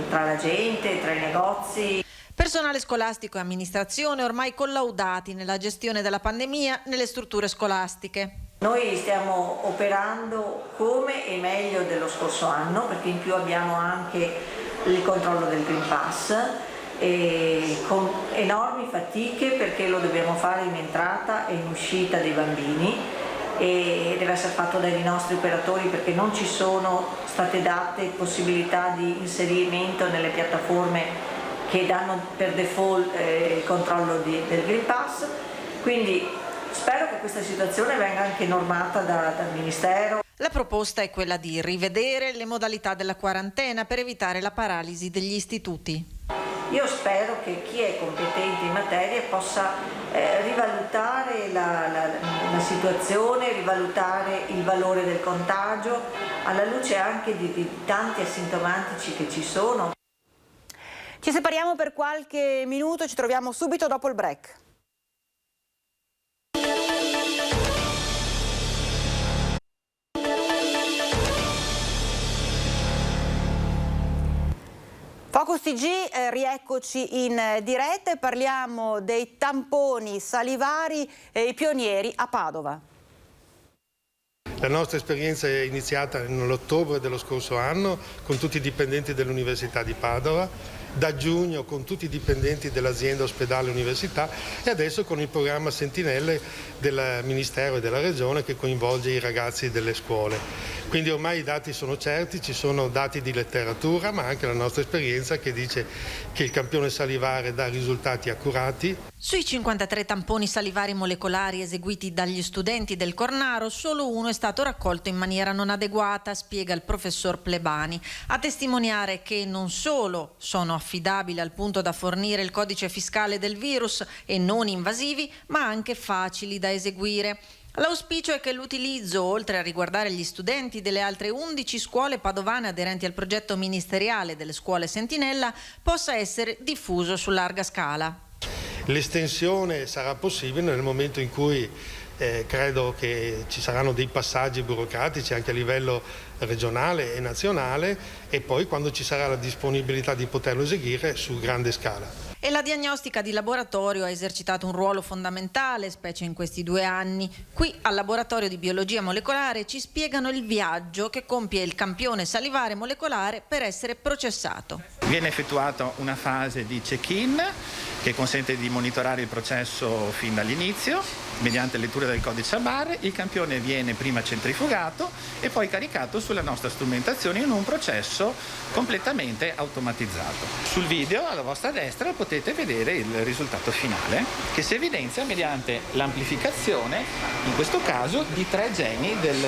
tra la gente, tra i negozi. Personale scolastico e amministrazione ormai collaudati nella gestione della pandemia nelle strutture scolastiche. Noi stiamo operando come e meglio dello scorso anno, perché in più abbiamo anche il controllo del Green Pass, e con enormi fatiche, perché lo dobbiamo fare in entrata e in uscita dei bambini e deve essere fatto dai nostri operatori, perché non ci sono state date possibilità di inserimento nelle piattaforme che danno per default il controllo del Green Pass. Quindi spero che questa situazione venga anche normata dal Ministero. La proposta è quella di rivedere le modalità della quarantena per evitare la paralisi degli istituti. Io spero che chi è competente in materia possa rivalutare la situazione, rivalutare il valore del contagio, alla luce anche di tanti asintomatici che ci sono. Ci separiamo per qualche minuto, ci troviamo subito dopo il break. Focus TG, rieccoci in diretta e parliamo dei tamponi salivari i pionieri a Padova. La nostra esperienza è iniziata nell'ottobre dello scorso anno con tutti i dipendenti dell'Università di Padova, da giugno con tutti i dipendenti dell'azienda ospedale università e adesso con il programma Sentinelle del Ministero e della Regione che coinvolge i ragazzi delle scuole. Quindi ormai i dati sono certi, ci sono dati di letteratura, ma anche la nostra esperienza che dice che il campione salivare dà risultati accurati. Sui 53 tamponi salivari molecolari eseguiti dagli studenti del Cornaro, solo uno è stato raccolto in maniera non adeguata, spiega il professor Plebani, a testimoniare che non solo sono affidabili al punto da fornire il codice fiscale del virus e non invasivi, ma anche facili da eseguire. L'auspicio è che l'utilizzo, oltre a riguardare gli studenti delle altre 11 scuole padovane aderenti al progetto ministeriale delle scuole Sentinella, possa essere diffuso su larga scala. L'estensione sarà possibile nel momento in cui credo che ci saranno dei passaggi burocratici anche a livello regionale e nazionale, e poi quando ci sarà la disponibilità di poterlo eseguire su grande scala. E la diagnostica di laboratorio ha esercitato un ruolo fondamentale, specie in questi 2 anni. Qui al laboratorio di biologia molecolare ci spiegano il viaggio che compie il campione salivare molecolare per essere processato. Viene effettuata una fase di check-in che consente di monitorare il processo fin dall'inizio mediante lettura del codice a barre. Il campione viene prima centrifugato e poi caricato sulla nostra strumentazione in un processo completamente automatizzato. Sul video alla vostra destra potete vedere il risultato finale, che si evidenzia mediante l'amplificazione, in questo caso, di 3 geni del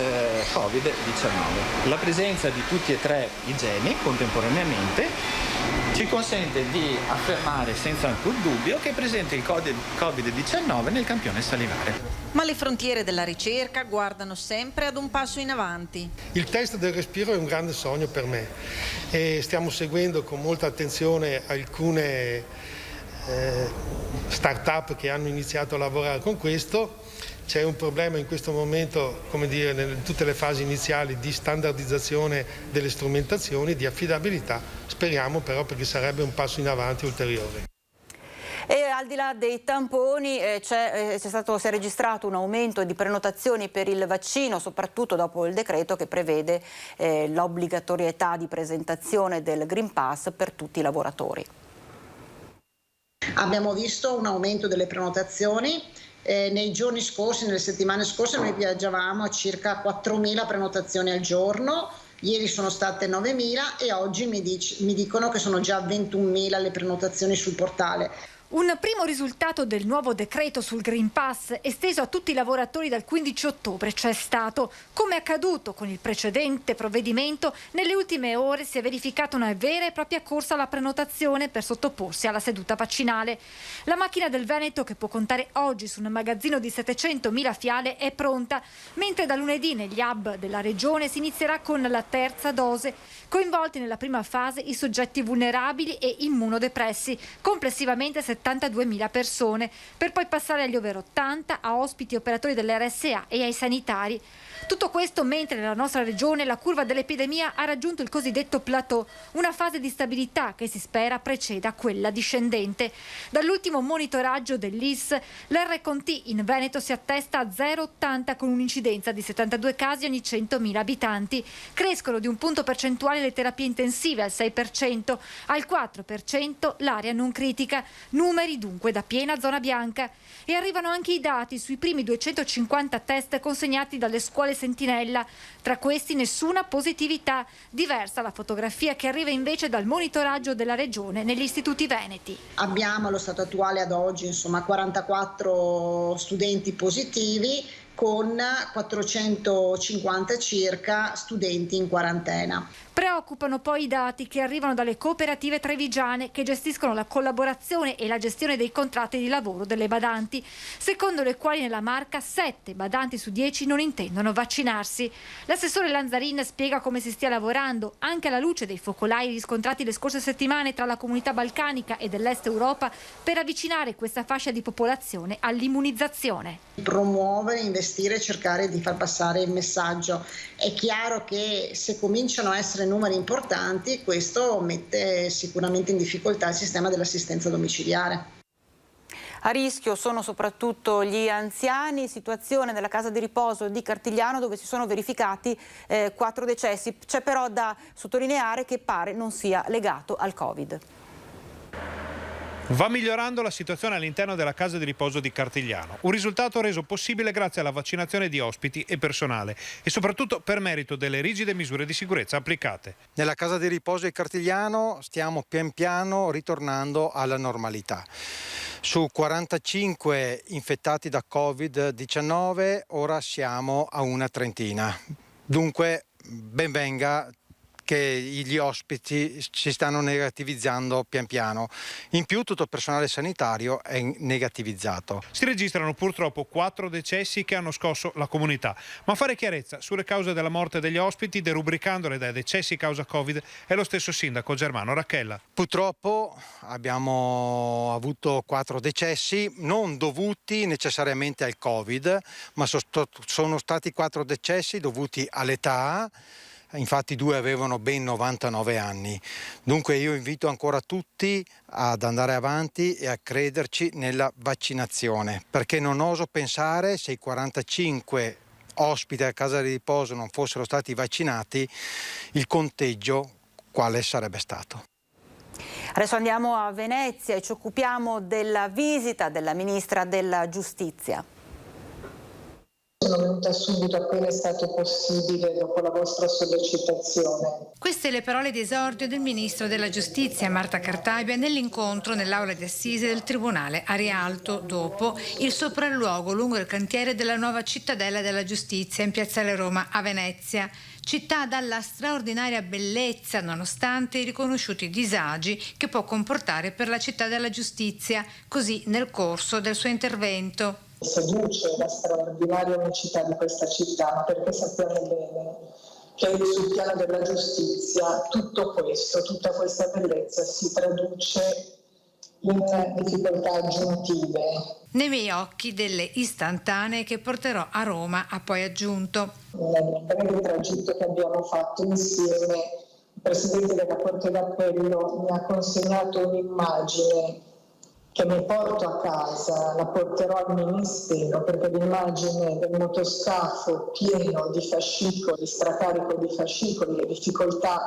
Covid-19. La presenza di tutti e 3 i geni contemporaneamente ci consente di affermare senza alcun dubbio che è presente il Covid-19 nel campione salivare. Ma le frontiere della ricerca guardano sempre ad un passo in avanti. Il test del respiro è un grande sogno per me e stiamo seguendo con molta attenzione alcune start-up che hanno iniziato a lavorare con questo. C'è un problema in questo momento, come dire, in tutte le fasi iniziali di standardizzazione delle strumentazioni, di affidabilità. Speriamo però, perché sarebbe un passo in avanti ulteriore. E al di là dei tamponi si è registrato un aumento di prenotazioni per il vaccino, soprattutto dopo il decreto che prevede l'obbligatorietà di presentazione del Green Pass per tutti i lavoratori. Abbiamo visto un aumento delle prenotazioni. Nei giorni scorsi, nelle settimane scorse, noi viaggiavamo a circa 4.000 prenotazioni al giorno. Ieri sono state 9.000 e oggi mi dicono che sono già 21.000 le prenotazioni sul portale. Un primo risultato del nuovo decreto sul Green Pass esteso a tutti i lavoratori dal 15 ottobre c'è stato. Come accaduto con il precedente provvedimento, nelle ultime ore si è verificata una vera e propria corsa alla prenotazione per sottoporsi alla seduta vaccinale. La macchina del Veneto, che può contare oggi su un magazzino di 700.000 fiale, è pronta, mentre da lunedì negli hub della regione si inizierà con la terza dose. Coinvolti nella prima fase i soggetti vulnerabili e immunodepressi, complessivamente 72.000 persone, per poi passare agli over 80, a ospiti e operatori dell'RSA e ai sanitari. Tutto questo mentre nella nostra regione la curva dell'epidemia ha raggiunto il cosiddetto plateau, una fase di stabilità che si spera preceda quella discendente. Dall'ultimo monitoraggio dell'IS, l'RConT in Veneto si attesta a 0,80 con un'incidenza di 72 casi ogni 100.000 abitanti. Crescono di un punto percentuale le terapie intensive al 6%, al 4% l'area non critica, numeri dunque da piena zona bianca. E arrivano anche i dati sui primi 250 test consegnati dalle scuole Sentinella. Tra questi nessuna positività, diversa la fotografia che arriva invece dal monitoraggio della regione negli istituti veneti. Abbiamo allo stato attuale ad oggi 44 studenti positivi con 450 circa studenti in quarantena. Preoccupano poi i dati che arrivano dalle cooperative trevigiane che gestiscono la collaborazione e la gestione dei contratti di lavoro delle badanti, secondo le quali nella Marca 7 badanti su 10 non intendono vaccinarsi. L'assessore Lanzarin spiega come si stia lavorando, anche alla luce dei focolai riscontrati le scorse settimane tra la comunità balcanica e dell'Est Europa, per avvicinare questa fascia di popolazione all'immunizzazione. Promuovere, investire, cercare di far passare il messaggio. È chiaro che se cominciano a essere numeri importanti, questo mette sicuramente in difficoltà il sistema dell'assistenza domiciliare. A rischio sono soprattutto gli anziani, situazione nella casa di riposo di Cartigliano dove si sono verificati 4 decessi. C'è però da sottolineare che pare non sia legato al Covid. Va migliorando la situazione all'interno della casa di riposo di Cartigliano, un risultato reso possibile grazie alla vaccinazione di ospiti e personale e soprattutto per merito delle rigide misure di sicurezza applicate. Nella casa di riposo di Cartigliano stiamo pian piano ritornando alla normalità. Su 45 infettati da Covid-19 ora siamo a una trentina. Dunque ben venga perché gli ospiti si stanno negativizzando pian piano. In più tutto il personale sanitario è negativizzato. Si registrano purtroppo 4 decessi che hanno scosso la comunità, ma fare chiarezza sulle cause della morte degli ospiti, derubricandole dai decessi causa Covid, è lo stesso sindaco germano. Racchella. Purtroppo abbiamo avuto 4 decessi, non dovuti necessariamente al Covid, ma sono stati 4 decessi dovuti all'età. Infatti 2 avevano ben 99 anni. Dunque io invito ancora tutti ad andare avanti e a crederci nella vaccinazione, perché non oso pensare, se i 45 ospiti a casa di riposo non fossero stati vaccinati, il conteggio quale sarebbe stato. Adesso andiamo a Venezia e ci occupiamo della visita della Ministra della Giustizia. Sono venuta subito appena è stato possibile dopo la vostra sollecitazione. Queste le parole di esordio del Ministro della Giustizia Marta Cartabia nell'incontro nell'aula di assise del Tribunale a Rialto dopo il sopralluogo lungo il cantiere della nuova cittadella della giustizia in Piazzale Roma a Venezia. Città dalla straordinaria bellezza nonostante i riconosciuti disagi che può comportare per la città della giustizia, così nel corso del suo intervento. Seduce la straordinaria unicità di questa città, ma perché sappiamo bene che sul piano della giustizia tutto questo, tutta questa bellezza si traduce in difficoltà aggiuntive. Nei miei occhi delle istantanee che porterò a Roma, ha poi aggiunto. Nel breve tragitto che abbiamo fatto insieme, il Presidente della Corte d'Appello mi ha consegnato un'immagine che mi porto a casa, la porterò al Ministero, perché l'immagine del motoscafo pieno di fascicoli, stracarico di fascicoli, le difficoltà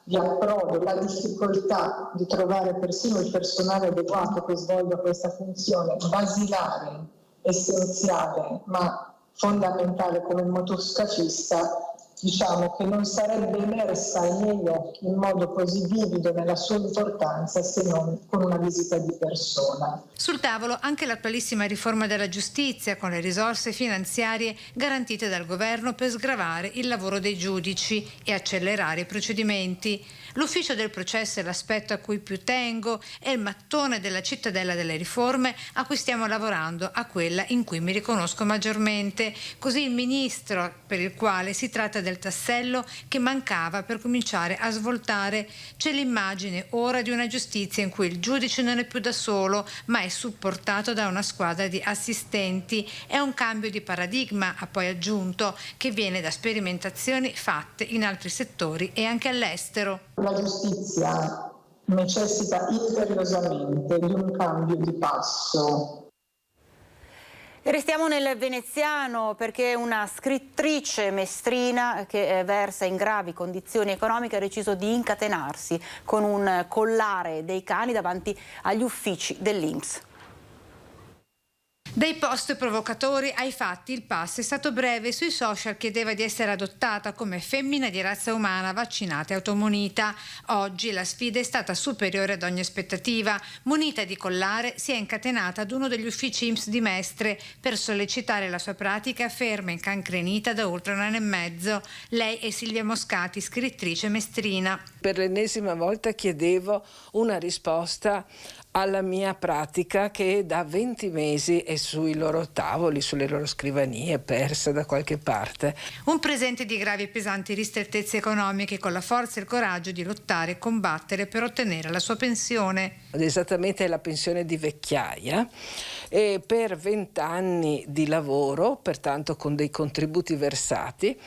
di approdo, la difficoltà di trovare persino il personale adeguato che svolga questa funzione basilare, essenziale, ma fondamentale come il motoscafista, diciamo che non sarebbe emersa ai miei occhi in modo così vivido nella sua importanza se non con una visita di persona. Sul tavolo anche l'attualissima riforma della giustizia con le risorse finanziarie garantite dal governo per sgravare il lavoro dei giudici e accelerare i procedimenti. L'ufficio del processo è l'aspetto a cui più tengo, è il mattone della cittadella delle riforme a cui stiamo lavorando, a quella in cui mi riconosco maggiormente. Così il ministro, per il quale si tratta del tassello che mancava per cominciare a svoltare. C'è l'immagine ora di una giustizia in cui il giudice non è più da solo, ma è supportato da una squadra di assistenti. È un cambio di paradigma, ha poi aggiunto, che viene da sperimentazioni fatte in altri settori e anche all'estero. La giustizia necessita imperiosamente di un cambio di passo. E restiamo nel veneziano perché una scrittrice mestrina che versa in gravi condizioni economiche ha deciso di incatenarsi con un collare dei cani davanti agli uffici dell'INPS. Dai post provocatori ai fatti, il passo è stato breve. Sui social chiedeva di essere adottata come femmina di razza umana, vaccinata e automunita. Oggi la sfida è stata superiore ad ogni aspettativa. Munita di collare, si è incatenata ad uno degli uffici INPS di Mestre per sollecitare la sua pratica ferma incancrenita da oltre 1 anno e mezzo. Lei è Silvia Moscati, scrittrice mestrina. Per l'ennesima volta chiedevo una risposta alla mia pratica che da 20 mesi è sui loro tavoli, sulle loro scrivanie, persa da qualche parte. Un presente di gravi e pesanti ristrettezze economiche con la forza e il coraggio di lottare e combattere per ottenere la sua pensione. Esattamente la pensione di vecchiaia e per 20 anni di lavoro, pertanto con dei contributi versati.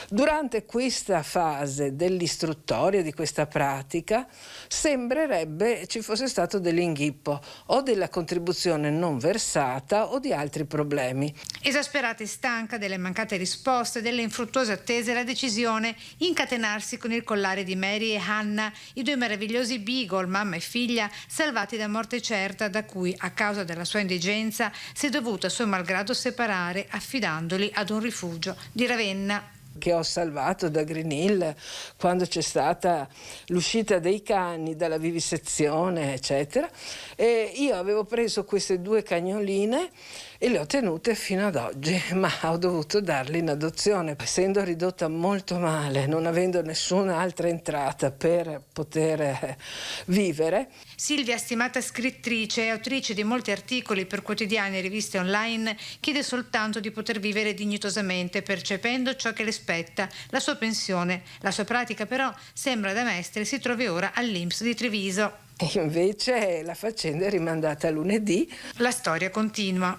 Durante questa fase dell'istruttoria di questa pratica sembrerebbe ci fosse stato dell'inghippo o della contribuzione non versata o di altri problemi. Esasperata e stanca delle mancate risposte, delle infruttuose attese, la decisione incatenarsi con il collare di Mary e Hannah, i 2 meravigliosi beagle, mamma e figlia, salvati da morte certa, da cui a causa della sua indigenza si è dovuto a suo malgrado separare affidandoli ad un rifugio di Ravenna. che ho salvato da Green Hill quando c'è stata l'uscita dei cani dalla vivisezione, eccetera. E io avevo preso queste 2 cagnoline e le ho tenute fino ad oggi, ma ho dovuto darle in adozione. Essendo ridotta molto male, non avendo nessuna altra entrata per poter vivere. Silvia, stimata scrittrice e autrice di molti articoli per quotidiani e riviste online, chiede soltanto di poter vivere dignitosamente, percependo ciò che le spetta, la sua pensione. La sua pratica però, sembra da Mestre, si trovi ora all'INPS di Treviso. E invece la faccenda è rimandata a lunedì. La storia continua.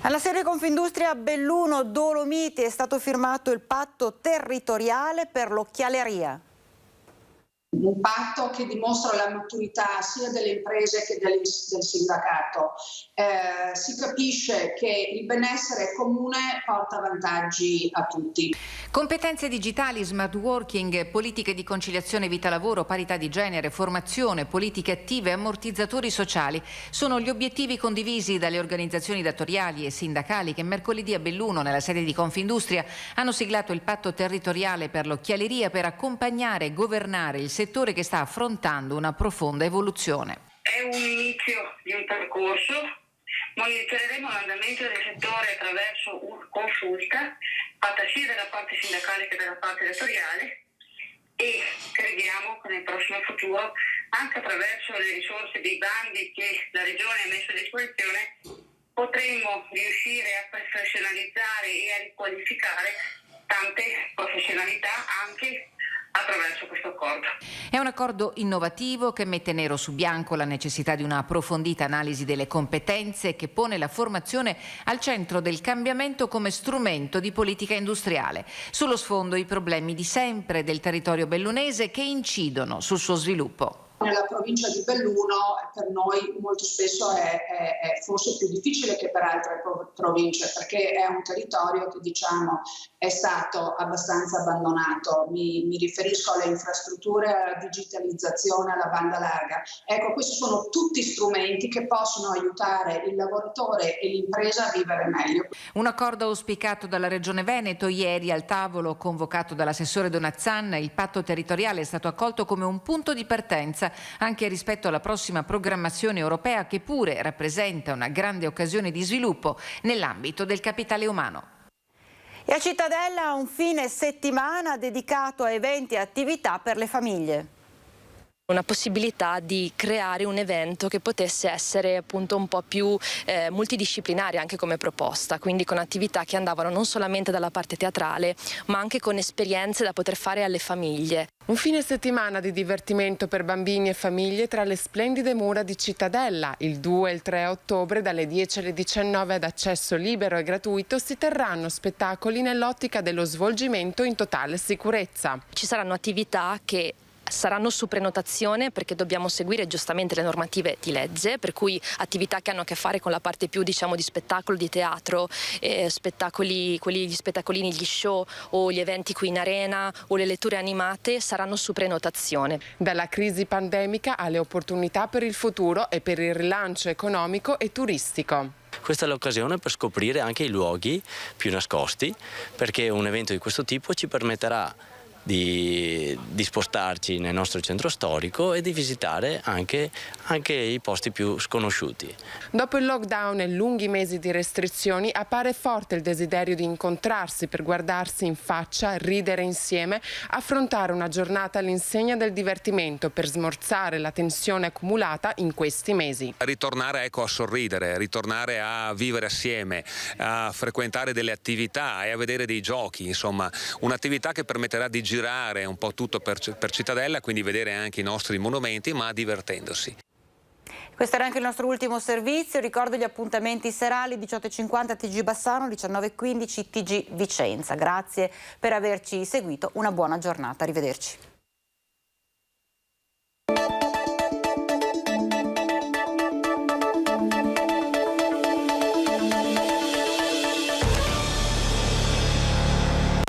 Alla sede Confindustria Belluno Dolomiti è stato firmato il patto territoriale per l'occhialeria. Un patto che dimostra la maturità sia delle imprese che del sindacato. Si capisce che il benessere comune porta vantaggi a tutti. Competenze digitali, smart working, politiche di conciliazione vita-lavoro, parità di genere, formazione, politiche attive, ammortizzatori sociali sono gli obiettivi condivisi dalle organizzazioni datoriali e sindacali che mercoledì a Belluno, nella sede di Confindustria, hanno siglato il patto territoriale per l'occhialeria per accompagnare e governare il settore che sta affrontando una profonda evoluzione. È un inizio di un percorso. Monitoreremo l'andamento del settore attraverso una consulta fatta sia dalla parte sindacale che dalla parte datoriale e crediamo che nel prossimo futuro, anche attraverso le risorse dei bandi che la Regione ha messo a disposizione, potremo riuscire a professionalizzare e a riqualificare tante professionalità anche attraverso questo accordo. È un accordo innovativo che mette nero su bianco la necessità di una approfondita analisi delle competenze e che pone la formazione al centro del cambiamento come strumento di politica industriale. Sullo sfondo i problemi di sempre del territorio bellunese che incidono sul suo sviluppo. Nella provincia di Belluno per noi molto spesso è forse più difficile che per altre province, perché è un territorio che diciamo è stato abbastanza abbandonato. Mi riferisco alle infrastrutture, alla digitalizzazione, alla banda larga. Ecco, questi sono tutti strumenti che possono aiutare il lavoratore e l'impresa a vivere meglio. Un accordo auspicato dalla Regione Veneto. Ieri al tavolo convocato dall'assessore Donazzan, il patto territoriale è stato accolto come un punto di partenza anche rispetto alla prossima programmazione europea, che pure rappresenta una grande occasione di sviluppo nell'ambito del capitale umano. E a Cittadella un fine settimana dedicato a eventi e attività per le famiglie. Una possibilità di creare un evento che potesse essere appunto un po' più multidisciplinare anche come proposta, quindi con attività che andavano non solamente dalla parte teatrale ma anche con esperienze da poter fare alle famiglie. Un fine settimana di divertimento per bambini e famiglie tra le splendide mura di Cittadella. Il 2 e il 3 ottobre dalle 10 alle 19 ad accesso libero e gratuito si terranno spettacoli nell'ottica dello svolgimento in totale sicurezza. Ci saranno attività che saranno su prenotazione perché dobbiamo seguire giustamente le normative di legge, per cui attività che hanno a che fare con la parte più diciamo di spettacolo, di teatro, spettacoli, gli spettacolini, gli show o gli eventi qui in arena o le letture animate saranno su prenotazione. Dalla crisi pandemica alle opportunità per il futuro e per il rilancio economico e turistico. Questa è l'occasione per scoprire anche i luoghi più nascosti, perché un evento di questo tipo ci permetterà di spostarci nel nostro centro storico e di visitare anche i posti più sconosciuti. Dopo il lockdown e lunghi mesi di restrizioni appare forte il desiderio di incontrarsi per guardarsi in faccia, ridere insieme, affrontare una giornata all'insegna del divertimento per smorzare la tensione accumulata in questi mesi. Ritornare a sorridere, ritornare a vivere assieme, a frequentare delle attività e a vedere dei giochi, insomma un'attività che permetterà di girare un po' tutto per Cittadella, quindi vedere anche i nostri monumenti, ma divertendosi. Questo era anche il nostro ultimo servizio. Ricordo gli appuntamenti serali: 18:50 TG Bassano, 19:15 TG Vicenza. Grazie per averci seguito, una buona giornata, arrivederci.